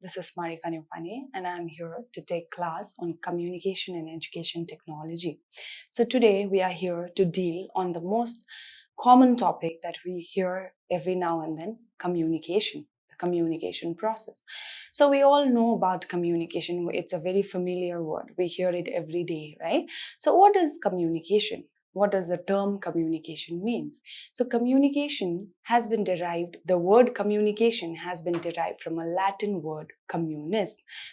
This is Marika Nupane, and I'm here to take class on communication and education technology. So today we are here to deal on the most common topic that we hear every now and then: communication, the communication process. So we all know about communication. It's a very familiar word. We hear it every day, right? So what is communication? What does the term communication means? So the word communication has been derived from a Latin word communis,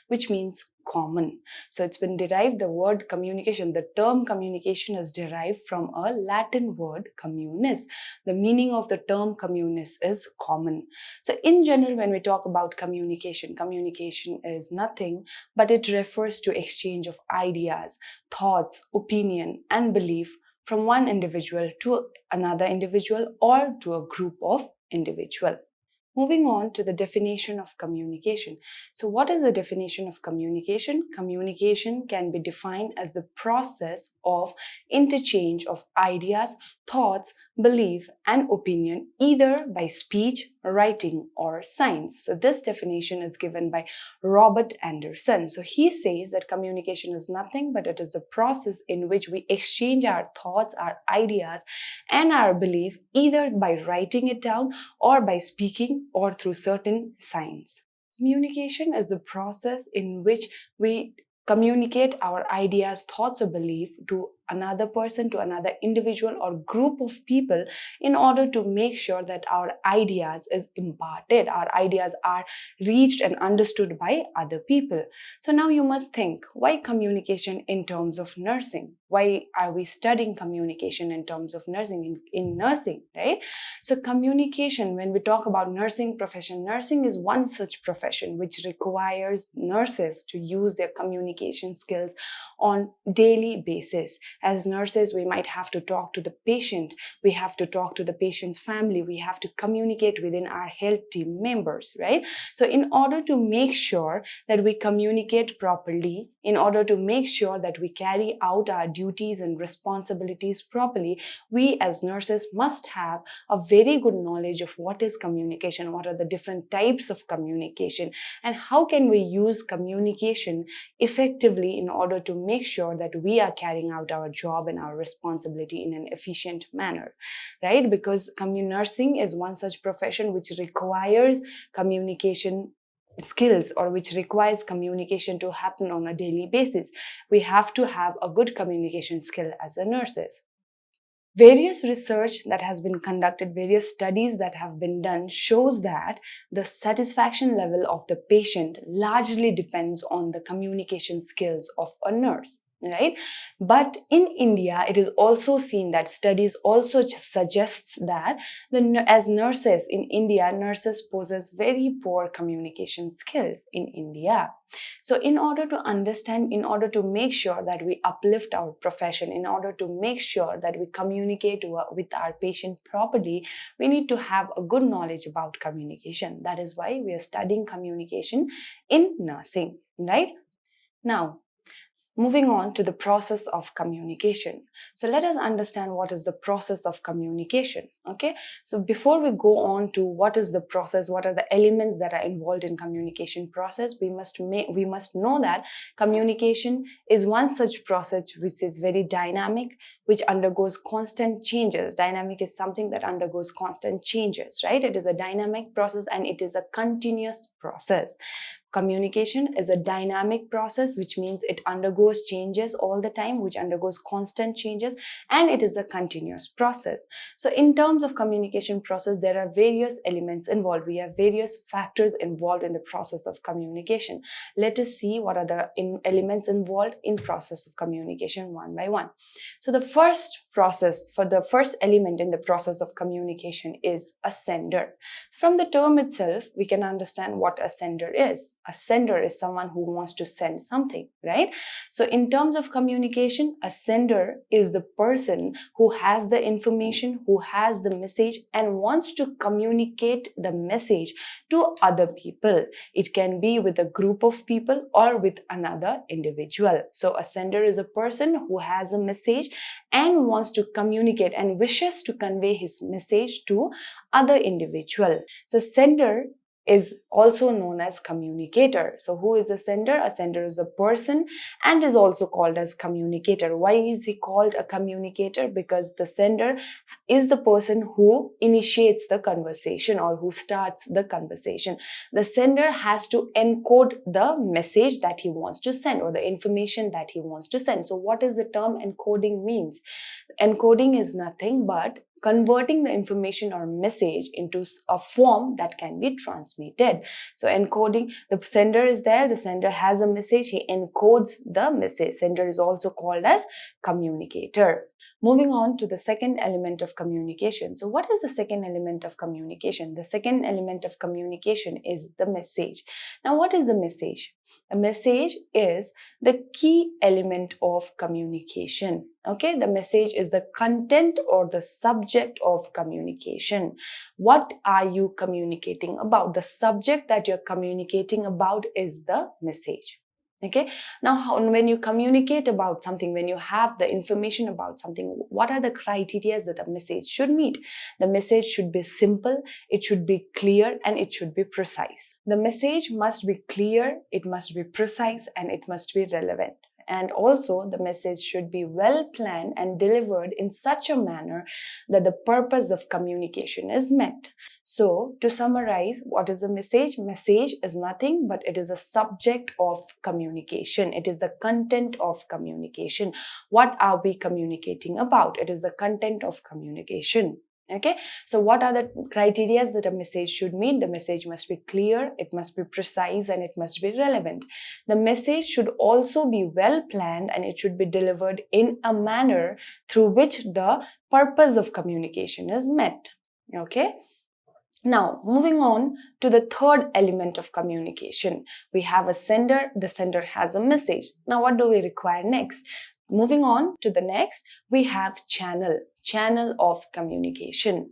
which means common. So it's been derived, the word communication, the term communication is derived from a Latin word communis. The meaning of the term communis is common. So in general, when we talk about communication, communication is nothing but it refers to exchange of ideas, thoughts, opinion, and belief from one individual to another individual or to a group of individual. Moving on to the definition of communication. So, what is the definition of communication? Communication can be defined as the process of interchange of ideas, thoughts, belief, and opinion either by speech, writing, or signs. So, this definition is given by Robert Anderson. So, he says that communication is nothing but it is a process in which we exchange our thoughts, our ideas, and our belief either by writing it down or by speaking or through certain signs. Communication is the process in which we communicate our ideas, thoughts, or belief to another person, to another individual or group of people in order to make sure that our ideas is imparted, our ideas are reached and understood by other people. So now you must think, why communication in terms of nursing? Why are we studying communication in terms of nursing in nursing, right? So communication, when we talk about nursing profession, nursing is one such profession which requires nurses to use their communication skills on daily basis. As nurses, we might have to talk to the patient, we have to talk to the patient's family, we have to communicate within our health team members, right? So in order to make sure that we communicate properly, in order to make sure that we carry out our duties and responsibilities properly, we as nurses must have a very good knowledge of what is communication, what are the different types of communication, and how can we use communication effectively in order to make sure that we are carrying out our job and our responsibility in an efficient manner, right? Because nursing is one such profession which requires communication skills, or which requires communication to happen on a daily basis. We have to have a good communication skill as a nurses. Various research that has been conducted, various studies that have been done shows that the satisfaction level of the patient largely depends on the communication skills of a nurse, right? But in India, it is also seen that studies also suggests that as nurses in India, nurses possess very poor communication skills in India. So in order to understand, in order to make sure that we uplift our profession, in order to make sure that we communicate with our patient properly, we need to have a good knowledge about communication. That is why we are studying communication in nursing, right? Now, moving on to the process of communication. So let us understand what is the process of communication. Okay, so before we go on to what is the process, what are the elements that are involved in communication process, we must know that communication is one such process which is very dynamic, which undergoes constant changes. Dynamic is something that undergoes constant changes, right? It is a dynamic process and it is a continuous process. Communication is a dynamic process, which means it undergoes changes all the time, which undergoes constant changes, and it is a continuous process. So in terms of communication process, there are various elements involved. We have various factors involved in the process of communication. Let us see what are the elements involved in process of communication one by one. So the first element in the process of communication is a sender. From the term itself, we can understand what a sender is. A sender is someone who wants to send something, right? So in terms of communication, a sender is the person who has the information, who has the message and wants to communicate the message to other people. It can be with a group of people or with another individual. So a sender is a person who has a message and wants to communicate and wishes to convey his message to other individual. So sender is also known as communicator. So who is a sender? A sender is a person and is also called as communicator. Why is he called a communicator? Because the sender is the person who initiates the conversation or who starts the conversation. The sender has to encode the message that he wants to send or the information that he wants to send. So what is the term encoding means? Encoding is nothing but converting the information or message into a form that can be transmitted. So encoding, the sender is there, the sender has a message, he encodes the message. Sender is also called as communicator. Moving on to the second element of communication. So what is the second element of communication? The second element of communication is the message. Now what is the message? A message is the key element of communication. Okay, the message is the content or the subject of communication. What are you communicating about? The subject that you're communicating about is the message. Okay, now when you communicate about something, when you have the information about something, what are the criteria that a message should meet? The message should be simple, it should be clear, and it should be precise. The message must be clear, it must be precise, and it must be relevant. And also the message should be well planned and delivered in such a manner that the purpose of communication is met. So to summarize, what is a message? Message is nothing but it is a subject of communication. It is the content of communication. What are we communicating about? It is the content of communication. Okay, so what are the criteria that a message should meet? The message must be clear, it must be precise, and it must be relevant. The message should also be well planned and it should be delivered in a manner through which the purpose of communication is met. Okay. Now, moving on to the third element of communication. We have a sender, the sender has a message. Now, what do we require next? Moving on to the next, we have channel of communication.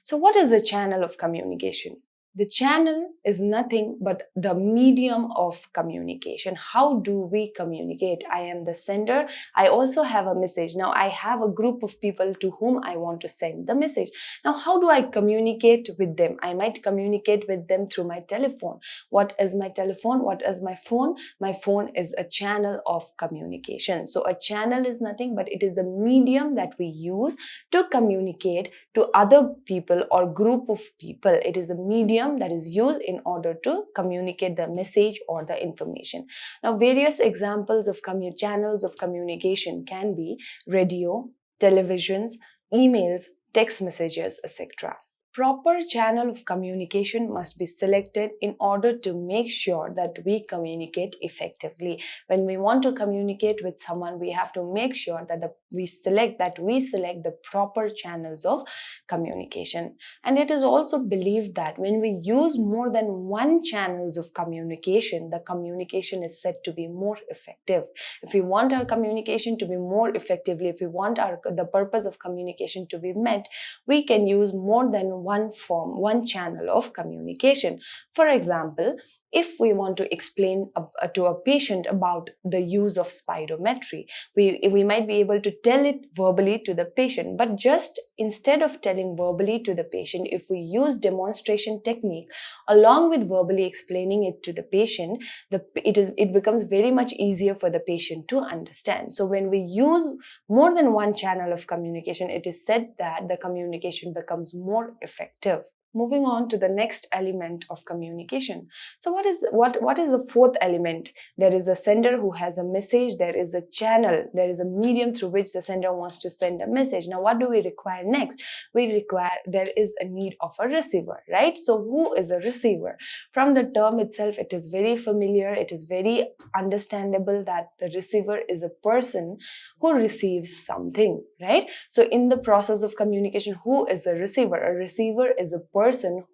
So what is a channel of communication? The channel is nothing but the medium of communication. How do we communicate? I am the sender. I also have a message. Now I have a group of people to whom I want to send the message. Now how do I communicate with them? I might communicate with them through my telephone. What is my telephone? What is my phone? My phone is a channel of communication. So a channel is nothing but it is the medium that we use to communicate to other people or group of people. It is a medium that is used in order to communicate the message or the information. Now, various examples of channels of communication can be radio, televisions, emails, text messages, etc. Proper channel of communication must be selected in order to make sure that we communicate effectively. When we want to communicate with someone, we have to make sure that we select the proper channels of communication. And it is also believed that when we use more than one channels of communication, the communication is said to be more effective. If we want our communication to be more effectively, if we want the purpose of communication to be met, we can use more than one channel of communication. For example, if we want to explain to a patient about the use of spirometry, we might be able to tell it verbally to the patient, but just instead of telling verbally to the patient, if we use demonstration technique along with verbally explaining it to the patient, it becomes very much easier for the patient to understand. So when we use more than one channel of communication, it is said that the communication becomes more effective. Moving on to the next element of communication. So what is the fourth element? There is a sender who has a message, there is a channel, there is a medium through which the sender wants to send a message. Now what do we require next? There is a need of a receiver, right? So who is a receiver? From the term itself, it is very familiar, it is very understandable that the receiver is a person who receives something, right? So in the process of communication, who is a receiver? A receiver is a person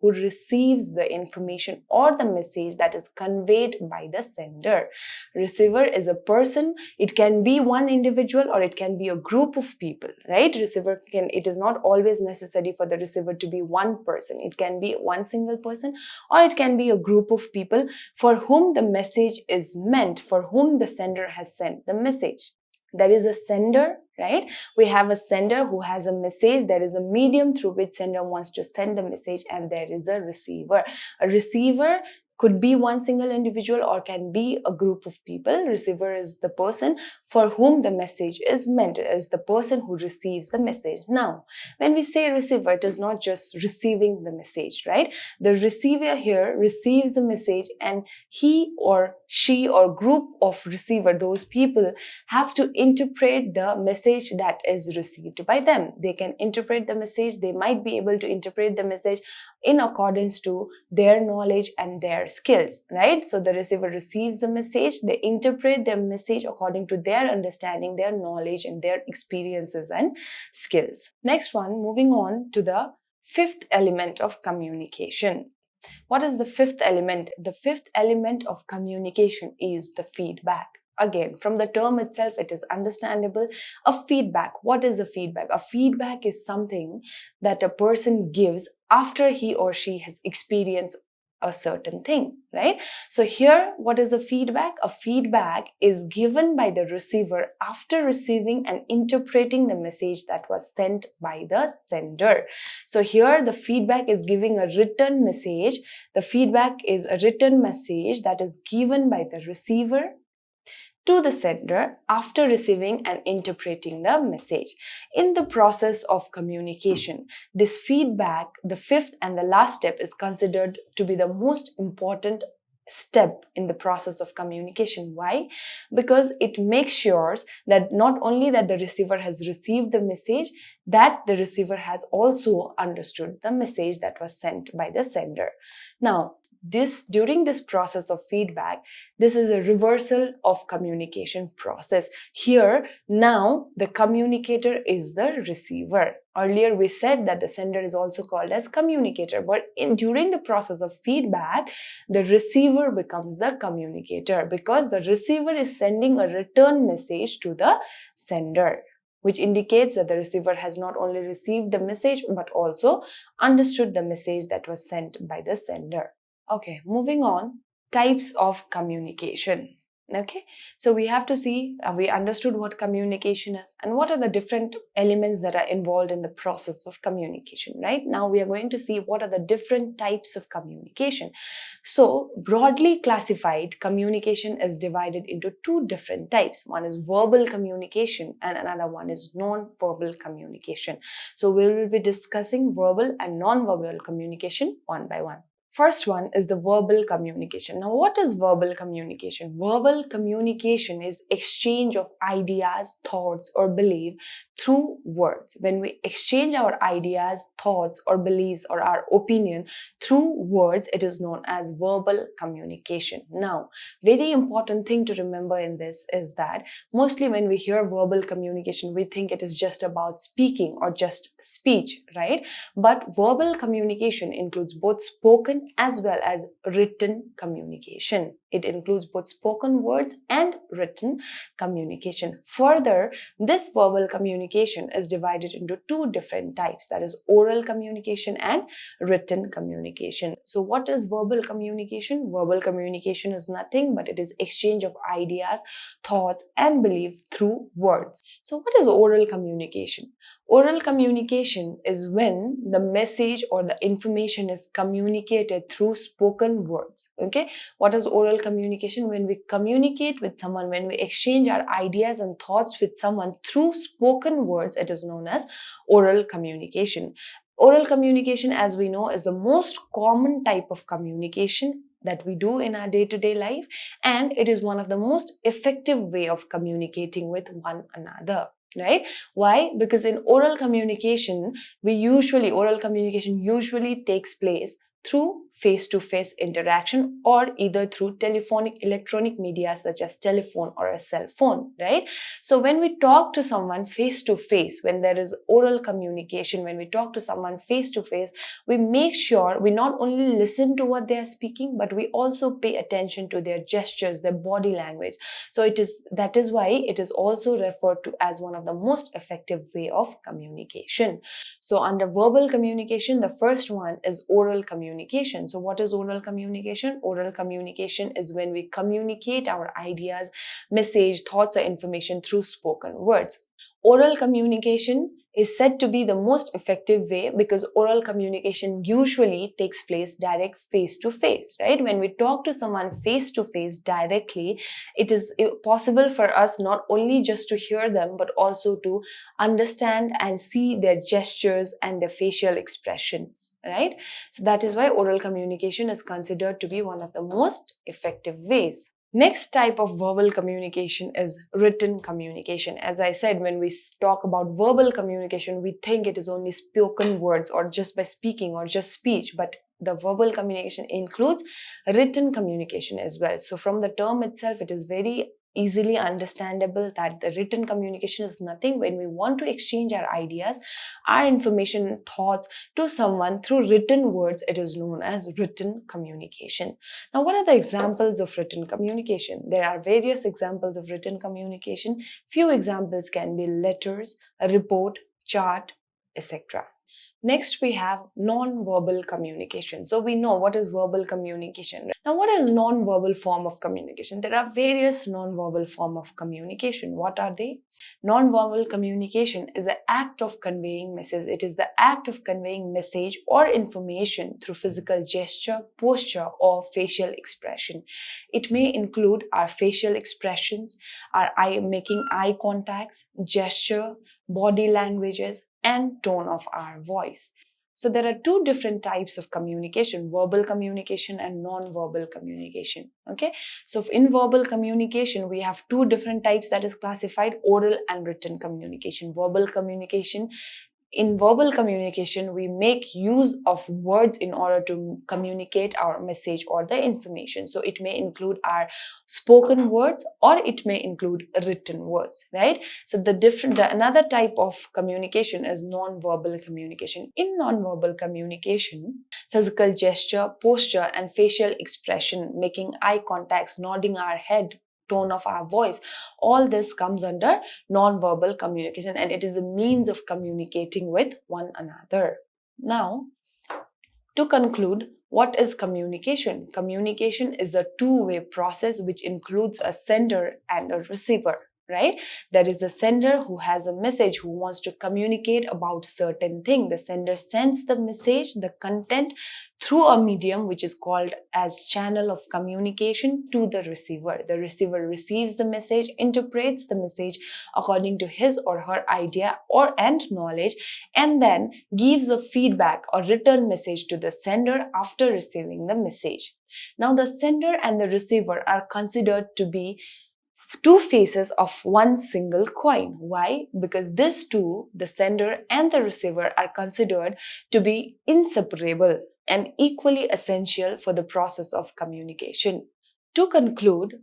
who receives the information or the message that is conveyed by the sender. Receiver is a person. It can be one individual or it can be a group of people, right? It is not always necessary for the receiver to be one person. It can be one single person or it can be a group of people for whom the message is meant, for whom the sender has sent the message. There is a sender, right? We have a sender who has a message. There is a medium through which sender wants to send the message, and there is a receiver. A receiver could be one single individual or can be a group of people. Receiver is the person for whom the message is meant, is the person who receives the message. Now, when we say receiver, it is not just receiving the message, right? The receiver here receives the message, and he or she or group of receiver, those people, have to interpret the message that is received by them. They can interpret the message. They might be able to interpret the message in accordance to their knowledge and their skills, right? So the receiver receives the message. They interpret their message according to their understanding, their knowledge, and their experiences and skills. Next one, moving on to the fifth element of communication. What is the fifth element? The fifth element of communication is the feedback. Again, from the term itself, it is understandable. A feedback. What is a feedback? A feedback is something that a person gives after he or she has experienced a certain thing, right? So here, what is a feedback? A feedback is given by the receiver after receiving and interpreting the message that was sent by the sender. So here, the feedback is giving a written message. The feedback is a written message that is given by the receiver to the sender after receiving and interpreting the message. In the process of communication, this feedback, the fifth and the last step, is considered to be the most important step in the process of communication. Why? Because it makes sure that not only that the receiver has received the message, that the receiver has also understood the message that was sent by the sender. Now, during this process of feedback, this is a reversal of communication process. Here, now the communicator is the receiver. Earlier we said that the sender is also called as communicator, but during the process of feedback, the receiver becomes the communicator because the receiver is sending a return message to the sender, which indicates that the receiver has not only received the message but also understood the message that was sent by the sender. Okay, moving on, types of communication. Okay, so we have to see, we understood what communication is and what are the different elements that are involved in the process of communication, right? Now we are going to see what are the different types of communication. So broadly classified, communication is divided into two different types. One is verbal communication and another one is non-verbal communication. So we will be discussing verbal and non-verbal communication one by one. First one is the verbal communication. Now, what is verbal communication? Verbal communication is exchange of ideas, thoughts, or belief through words. When we exchange our ideas, thoughts, or beliefs, or our opinion through words, it is known as verbal communication. Now, very important thing to remember in this is that mostly when we hear verbal communication, we think it is just about speaking or just speech, right? But verbal communication includes both spoken as well as written communication. It includes both spoken words and written communication. Further, this verbal communication is divided into two different types, that is oral communication and written communication. So what is verbal communication? Verbal communication is nothing but it is exchange of ideas, thoughts, and belief through words. So what is oral communication? Oral communication is when the message or the information is communicated through spoken words. Okay, what is oral communication? When we communicate with someone, when we exchange our ideas and thoughts with someone through spoken words, it is known as oral communication. Oral communication, as we know, is the most common type of communication that we do in our day-to-day life, and it is one of the most effective way of communicating with one another. Right? Why? Because in oral communication usually takes place through face-to-face interaction or either through telephonic electronic media such as telephone or a cell phone, right? So when we talk to someone face-to-face, when there is oral communication, when we talk to someone face-to-face, we make sure we not only listen to what they are speaking, but we also pay attention to their gestures, their body language. So that is why it is also referred to as one of the most effective way of communication. So under verbal communication, the first one is oral communication. communication. So what is oral communication? Oral communication is when we communicate our ideas, message, thoughts, or information through spoken words. Oral communication is said to be the most effective way because oral communication usually takes place direct face to face, right? When we talk to someone face to face directly, it is possible for us not only just to hear them but also to understand and see their gestures and their facial expressions, right? So that is why oral communication is considered to be one of the most effective ways. Next type of verbal communication is written communication. As I said, when we talk about verbal communication, we think it is only spoken words or just by speaking or just speech, but the verbal communication includes written communication as well. So from the term itself, it is very easily understandable that the written communication is nothing when we want to exchange our ideas, our information, thoughts to someone through written words. It is known as written communication. Now, what are the examples of written communication? There are various examples of written communication. Few examples can be letters, a report, chart, etc. Next, we have non-verbal communication. So we know what is verbal communication. Right? Now, what is non-verbal form of communication? There are various non-verbal form of communication. What are they? Non-verbal communication is the act of conveying message. It is the act of conveying message or information through physical gesture, posture, or facial expression. It may include our facial expressions, our making eye contacts, gesture, body languages, and tone of our voice. So there are two different types of communication, verbal communication and non-verbal communication. Okay. So in verbal communication, we have two different types that is classified: oral and written communication. Verbal communication. In verbal communication, we make use of words in order to communicate our message or the information. So it may include our spoken words or it may include written words, right? So another type of communication is non-verbal communication. In non-verbal communication, physical gesture, posture, and facial expression, making eye contacts, nodding our head, tone of our voice, all this comes under non-verbal communication, and it is a means of communicating with one another. Now, to conclude, what is communication? Communication is a two-way process which includes a sender and a receiver, right? There is a sender who has a message, who wants to communicate about certain thing. The sender sends the message, the content, through a medium which is called as channel of communication to the receiver. The receiver receives the message, interprets the message according to his or her idea and knowledge, and then gives a feedback or return message to the sender after receiving the message. Now, the sender and the receiver are considered to be two faces of one single coin. Why? Because these two, the sender and the receiver, are considered to be inseparable and equally essential for the process of communication. To conclude,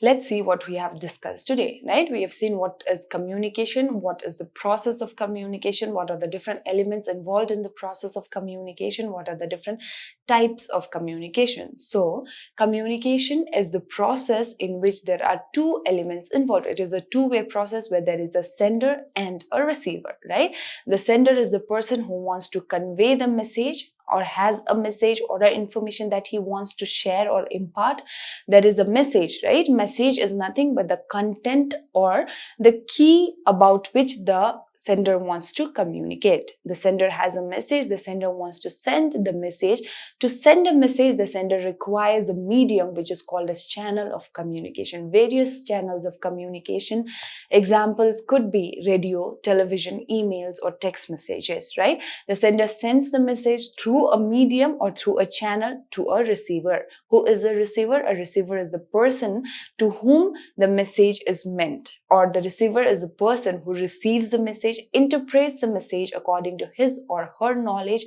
let's see what we have discussed today, right? We have seen what is communication, what is the process of communication, what are the different elements involved in the process of communication, what are the different types of communication. So, communication is the process in which there are two elements involved. It is a two-way process where there is a sender and a receiver, right? The sender is the person who wants to convey the message or has a message or an information that he wants to share or impart. There is a message, right? Message is nothing but the content or the key about which the sender wants to communicate. The sender has a message, the sender wants to send the message. To send a message, the sender requires a medium which is called as channel of communication. Various channels of communication. Examples could be radio, television, emails, or text messages, right? The sender sends the message through a medium or through a channel to a receiver. Who is a receiver? A receiver is the person to whom the message is meant, or the receiver is the person who receives the message, interprets the message according to his or her knowledge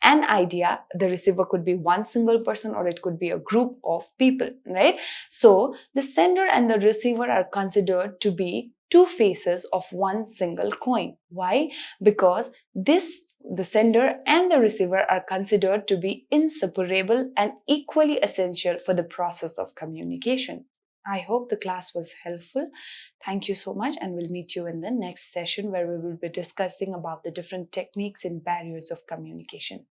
and idea. The receiver could be one single person or it could be a group of people, right? So the sender and the receiver are considered to be two faces of one single coin. Why? Because the sender and the receiver are considered to be inseparable and equally essential for the process of communication. I hope the class was helpful. Thank you so much, and we'll meet you in the next session where we will be discussing about the different techniques and barriers of communication.